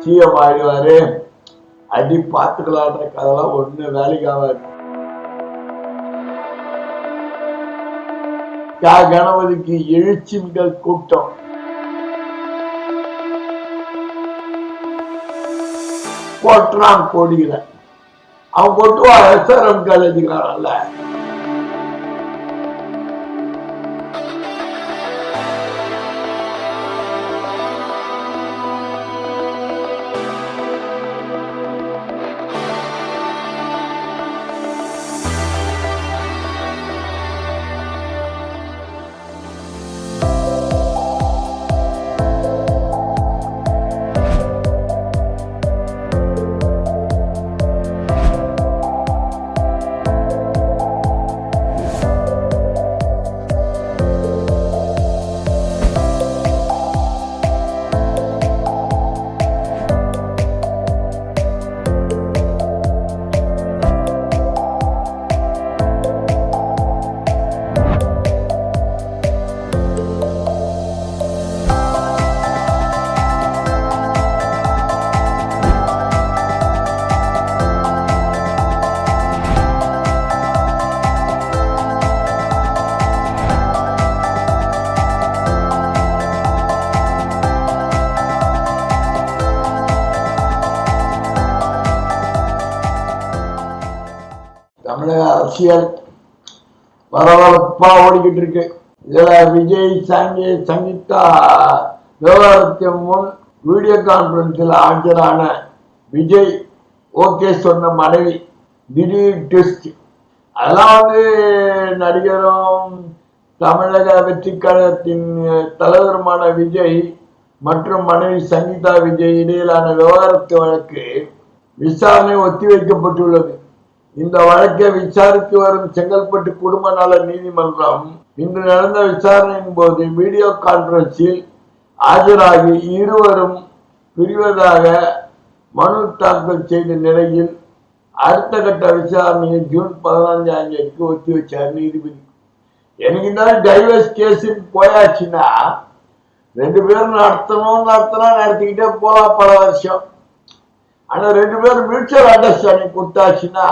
CM ஆயிடுவாரு, அடி பார்த்துக்கலான்ற கதெல்லாம் ஒண்ணு வேலைக்கு ஆகாது. கணபதிக்கு எழுச்சி மிக கூட்டம். போட்டுறான் கோடியில. அவன் கொட்டுவா SRM காலேஜுக்காரன்ல. தமிழக அரசியல் பரபரப்பா ஓடிக்கிட்டு இருக்கு. இதுல விஜய் சங்கீதா விவகாரத்தின் முன் வீடியோ கான்பரன்ஸில் ஆஜரான விஜய் ஓகே சொன்ன மனைவி திடீர் ட்விஸ்ட். அதெல்லாம் நடிகரும் தமிழக வெற்றி கழகத்தின் தலைவருமான விஜய் மற்றும் மனைவி சங்கீதா விஜய் இடையிலான விவகாரத்து வழக்கு விசாரணை ஒத்திவைக்கப்பட்டுள்ளது. இந்த வழக்கை விசாரித்து வரும் செங்கல்பட்டு குடும்ப நல நீதிமன்றம் இன்று நடந்த விசாரணையின் போது வீடியோ கான்பரன்ஸில் ஆஜராகி இருவரும் பிரிவதாக மனு தாக்கல் செய்த நிலையில் அடுத்த கட்ட விசாரணையை ஜூன் 15 ஒத்தி வச்சார் நீதிபதி. எனக்கு இந்த டைவர்ஸ் கேஸ் போயாச்சுன்னா 2 பேரும் நடத்திக்கிட்டே போலாம் பல வருஷம். ஆனா 2 பேரும் மியூச்சுவல் அண்டர்ஸ்டாண்டிங் கொடுத்தாச்சுன்னா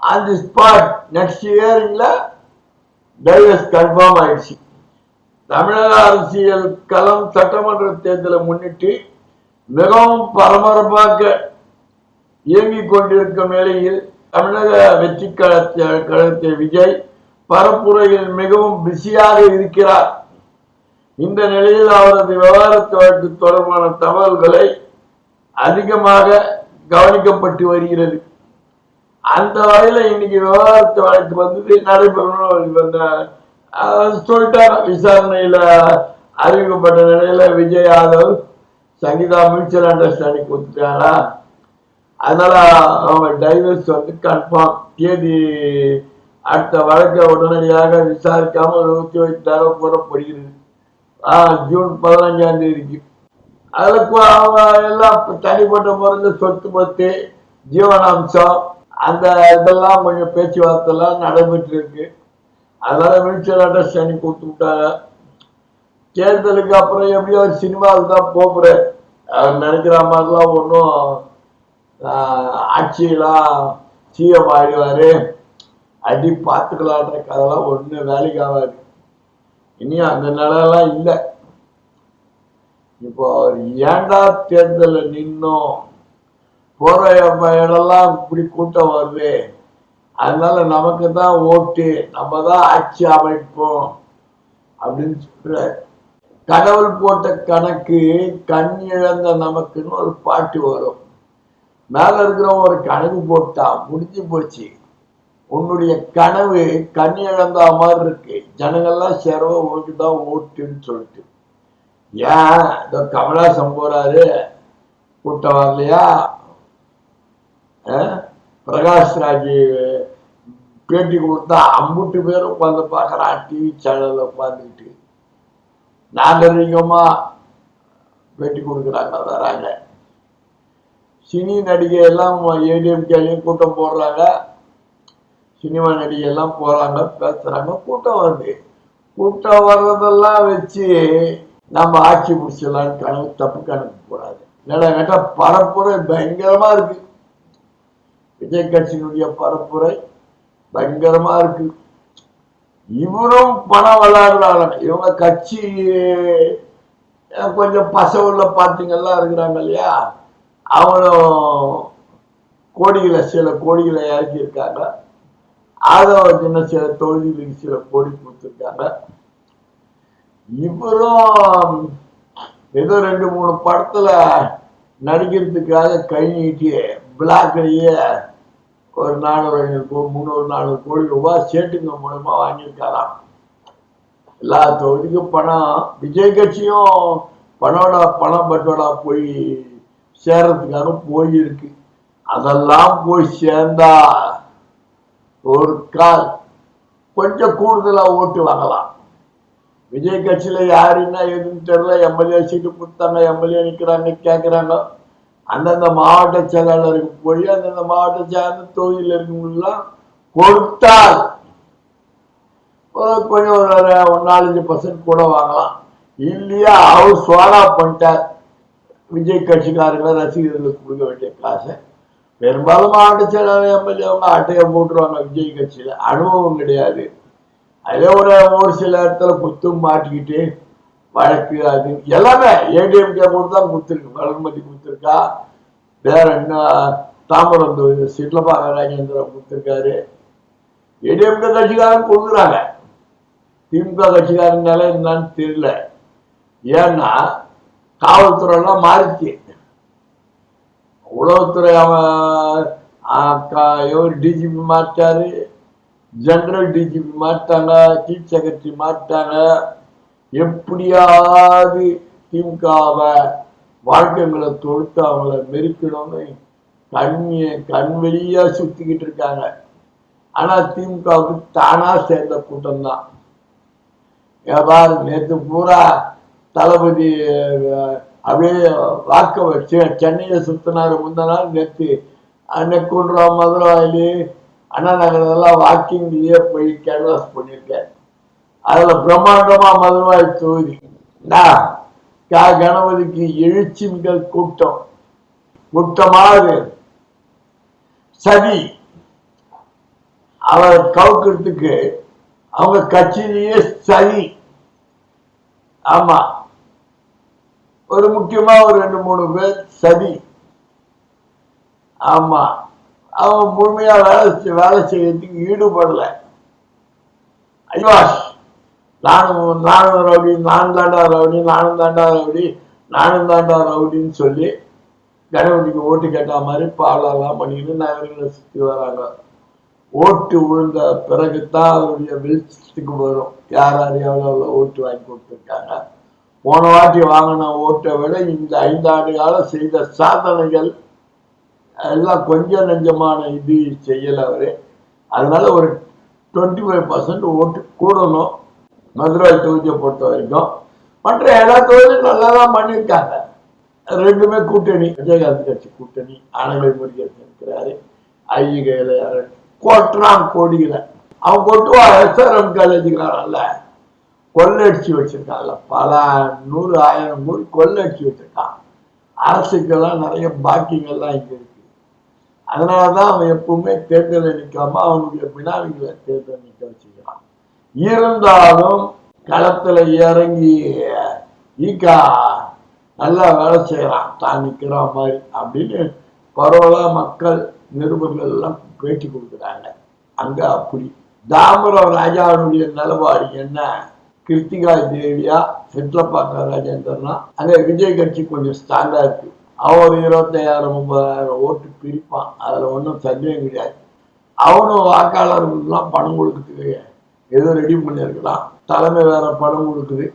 ஆன் தி ஸ்பாட் நெக்ஸ்ட் இயரிங்ல டைவர்ஸ் கன்ஃபார்ம் ஆயிடுச்சு. தமிழக அரசியல் களம் சட்டமன்ற தேர்தலை முன்னிட்டு மிகவும் பரபரப்பாக இயங்கிக் கொண்டிருக்கும் நிலையில் தமிழக வெற்றி கழகத்தை விஜய் பரப்புரையில் மிகவும் பிஸியாக இருக்கிறார். இந்த நிலையில் அவரது விவகாரத்து வழக்கு தொடர்பான தகவல்களை அதிகமாக கவனிக்கப்பட்டு வருகிறது. அந்த வகையில இன்னைக்கு விவகாரத்து வழக்கு நடைபெறணும் சொல்லிட்டாங்க. விசாரணையில அறிவிக்கப்பட்ட நிலையில விஜய் யாதவ் சங்கீதா மியூச்சுவல் அண்டர்ஸ்டாண்டிங் கொடுத்துட்டாரா, அதனால அவங்க டைவர்ஸ் கன்ஃபார்ம். தேதி அடுத்த வழக்கை உடனடியாக விசாரிக்காமல் ஒத்தி வைத்ததாக கூறப்படுகிறது. ஜூன் 15 அதுக்கு அவங்க எல்லாம் தனிப்பட்ட முறையில் சொத்து பத்து ஜீவனாம்சம் அந்த இதெல்லாம் கொஞ்சம் பேச்சுவார்த்தை எல்லாம் நடைபெற்று இருக்கு. அதனால மியூச்சுவல் அண்டர்ஸ்டாண்டிங் கொடுத்து விட்டாங்க. தேர்தலுக்கு அப்புறம் எப்படியோ ஒரு சினிமாவுக்கு தான் போகிறேன். அவர் நினைக்கிற மாதிரிலாம் ஒன்றும் ஆட்சியெல்லாம் சிஎம் ஆயிடுவாரு, அடி பார்த்துக்கலான்ற கதெல்லாம் ஒண்ணு வேலைக்கு ஆகாது. இனி அந்த நிலையெல்லாம் இல்லை. இப்போ ஏண்டா தேர்தல நின்னோம், போற இடம்லாம் இப்படி கூட்டம் வருது, அதனால நமக்கு தான் ஓட்டு, நம்ம தான் ஆட்சி அமைப்போம் அப்படின்னு சொல்ற. கடவுள் போட்ட கணக்கு கண் இழந்த நமக்குன்னு ஒரு பாட்டு வரும். மேல இருக்கிற ஒரு கணக்கு போட்டா முடிஞ்சு போச்சு. உன்னுடைய கனவு கண் இழந்த மாதிரி இருக்கு, ஜனங்கள்லாம் சேரவ உனக்கு தான் ஓட்டுன்னு சொல்லிட்டு. ஏன் இந்த கமலாசம் போறாரு, கூட்டம் வரலையா? பிரகாஷ்ராஜ் பேட்டி கொடுத்தா 50 பேர் உட்காந்து பார்க்கறான் டிவி சேனல்ல உட்காந்துக்கிட்டு. நாகரிகமா பேட்டி கொடுக்குறாங்க, வராங்க. சினி நடிகை எல்லாம் ஏடிஎம்கேலையும் கூட்டம் போடுறாங்க, சினிமா நடிகை எல்லாம் போறாங்க, பேசுறாங்க, கூட்டம் வருது. கூட்டம் வர்றதெல்லாம் வச்சு நம்ம ஆட்சி முடிச்சிடலான்னு கணக்கு, தப்பு கணக்கு போடாது. கேட்ட பரப்புரை பயங்கரமா இருக்கு. விஜய் கட்சியினுடைய பரப்புரை பயங்கரமா இருக்கு. இவரும் பணம் விளையாடுறாங்க. இவங்க கட்சி கொஞ்சம் பசவுள்ள பார்ட்டிங்கெல்லாம் இருக்கிறாங்க இல்லையா, அவங்களும் கோடிகளை சில கோடிகளை இறக்கி இருக்காங்க. அதை சின்ன சில தொகுதிகளுக்கு சில கோடி கொடுத்துருக்காங்க. இவரும் ஏதோ 2-3 படத்துல நடிக்கிறதுக்காக கை நீட்டி பிளாக்லயே ஒரு 300-400 கோடி ரூபாய் சேட்டுங்க மூலமா வாங்கியிருக்காராம். எல்லா தொகுதிக்கும் பணம். விஜய் கட்சியும் பணம் பட்டோடா போய் சேர்றதுக்காக போயிருக்கு. அதெல்லாம் போய் சேர்ந்தா ஒரு கால் கொஞ்சம் கூடுதலா ஓட்டு வாங்கலாம். விஜய் கட்சியில யாருன்னா எதுன்னு தெரியல. எம்எல்ஏ சீட்டு கொடுத்தாங்க, எம்எல்ஏ நிக்கிறாங்க கேட்கிறாங்க. அந்தந்த மாவட்ட செயலாளருக்கு போய் அந்தந்த மாவட்ட சேர்ந்த தொகுதியில் இருக்கவங்கலாம் கொடுத்தால் கொஞ்சம் ஒரு 4-5% கூட வாங்கலாம். இல்லையா அவர் சோழா பண்ணிட்டார். விஜய் கட்சிக்காரங்களை ரசிகர்களுக்கு கொடுக்க வேண்டிய காசை பெரும்பாலும் மாவட்ட செயலாளர் எம்எல்ஏ அவங்க அட்டையை போட்டுருவாங்க. விஜய் கட்சியில அனுபவம் கிடையாது. அதே ஒரு சில இடத்துல குத்தும் மாட்டிக்கிட்டு வழக்கு அது எல்லாமே ஏடிஎம்கே கூட தான் கொடுத்துருக்கு. வளர்மதி கொடுத்துருக்கா, வேற என்ன தாம்பரம் சிட்லப்பா ராஜேந்திரன் கொடுத்துருக்காரு. ஏடிஎம்கே கட்சிக்காரன் கொடுக்குறாங்க. திமுக கட்சிக்காரன் நிலை என்னன்னு தெரியல. ஏன்னா காவல்துறை எல்லாம் மாறிச்சு. உளவுத்துறை அவன் டிஜிபி மாற்றாரு, ஜெனரல் டிஜிபி மாட்டாங்க, சீஃப் செக்ரட்டரி மாட்டாங்க. எப்படியாவது திமுகவை வாழ்க்கைகளை தொடுத்து அவங்கள மெரிக்கணும்னு கண் வெளியா சுத்திக்கிட்டு இருக்காங்க. ஆனா திமுகவுக்கு தானா சேர்ந்த கூட்டம் தான். நேற்று பூரா தளபதி அப்படியே வாக்க வச்சு சென்னையை சுத்தினாரு. முந்த நாள் நேற்று நெக்குன்றா மதுராயிலி அண்ணா நகரெல்லாம் வாக்கிங்லயே போய் கேன்வாஸ் பண்ணியிருக்கேன். அதுல பிரம்மாண்டமா மதுரவாய் தொகுதி கணபதிக்கு எழுச்சி மிக கூட்டமாக சதி அவர் கவுக்கிறதுக்கு அவங்க கட்சியிலேயே சதி. ஆமா, ஒரு முக்கியமா ஒரு 2-3 பேர் சதி. ஆமா, அவன் முழுமையா வேலை செய்யறதுக்கு ஈடுபடல. ஐவாஷ் நானும் ரவுடி, நானும் தாண்டா ரவுடின்னு சொல்லி கணவனுக்கு ஓட்டு கேட்ட மாதிரி பாலெல்லாம் பண்ணிட்டு நகரங்களை சுற்றி வராங்க. ஓட்டு விழுந்த பிறகுதான் அவருடைய வெளிச்சத்துக்கு வரும் யார் எவ்வளவு ஓட்டு வாங்கி கொடுத்துருக்காங்க. போன வாட்டி வாங்கின ஓட்டை விட இந்த 5 ஆண்டு காலம் செய்த சாதனைகள் எல்லாம் கொஞ்சம் நெஞ்சமான இது செய்யல அவரு. அதனால ஒரு 25% ஓட்டு கூடணும் மதுரை தொகுதியை பொறுத்த வரைக்கும். மற்ற எல்லா தொகுதியும் நல்லா தான் பண்ணியிருக்காங்க. 2மே கூட்டணி. விஜயகாந்த் கட்சி கூட்டணி. ஆனவை முருகேசன் இருக்கிறாரு. ஐயிகையில கோட்டுறான் கோடிகளை. அவன் கொட்டுவா எஸ்ஆர்எம் காலேஜுக்காரன்ல கொள்ளடிச்சு வச்சிருக்காங்கல்ல, பல 100-1000 கோடி கொள்ளடிச்சு வச்சிருக்கான். அரசுக்கெல்லாம் நிறைய பாக்கியங்கள்லாம் இங்க இருக்கு. அதனாலதான் அவன் எப்பவுமே தேர்தலை நிற்காம அவனுடைய பினாமிகளை தேர்தல் நிற்க வச்சுக்கிறான். இருந்தாலும் களத்துல இறங்கி ஈகா நல்லா வேலை செய்யறான், தான் நிக்கிற மாதிரி அப்படின்னு பரவலா மக்கள் நிருபர்கள் எல்லாம் பேட்டி கொடுக்குறாங்க. அங்க அப்படி தாமரம் ராஜாவுடைய நிலப்பாடு என்ன, கிருத்திகா தேவியா சிட்லப்பாக்க ராஜேந்திரனா அங்க விஜய் கட்சி கொஞ்சம் ஸ்ட்ராங்கா இருக்கு. அவன் 25,000-30,000 ஓட்டு பிரிப்பான். அதுல ஒன்றும் சந்தேகம் கிடையாது. அவனும் வாக்காளர்களுக்கெல்லாம் பணம் கொடுக்குறதுக்கு ஏதோ ரெடி பண்ணியிருக்கலாம். தலைமை வேற பணம் கொடுக்குது.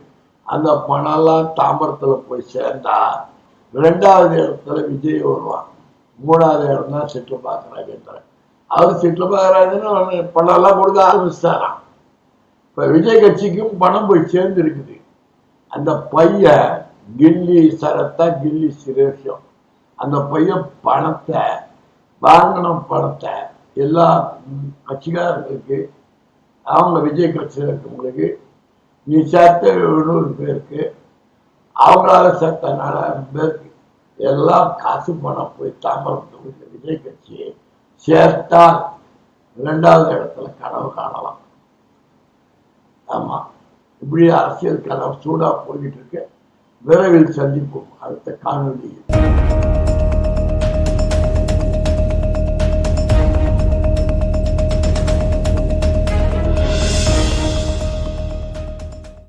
அந்த பணம் எல்லாம் தாம்பரத்துல போய் சேர்ந்தா 2வது இடத்துல விஜய் வருவான். 3வது இடம் தான் சிட்லப்பாக்க ராஜேந்திரன். அவர் சிட்லப்பாக்க ராஜேந்திரன் பணம் எல்லாம் கொடுக்க ஆரம்பிச்சிட்டாராம். இப்ப விஜய் கட்சிக்கும் பணம் போய் சேர்ந்து இருக்குது. அந்த பையன் கில்லி சரத்தா கில்லி சுரேஷம், அந்த பையன் பணத்தை வாங்கின பணத்தை எல்லா கட்சிக்காரர்களுக்கு, அவங்க விஜய் கட்சியில் இருக்கவங்களுக்கு, நீ சேர்த்த 700 பேருக்கு, அவங்களால சேர்த்த 4000 பேருக்கு எல்லாம் காசு பணம் போய் தாமரம் தொகுதியில் விஜய் கட்சியை சேர்த்தால் 2வது இடத்துல கனவு காணலாம். ஆமா, இப்படி அரசியல் கனவு சூடா போய்கிட்டு இருக்கு. விரைவில் சந்திப்போம் அடுத்த காணொலியில்.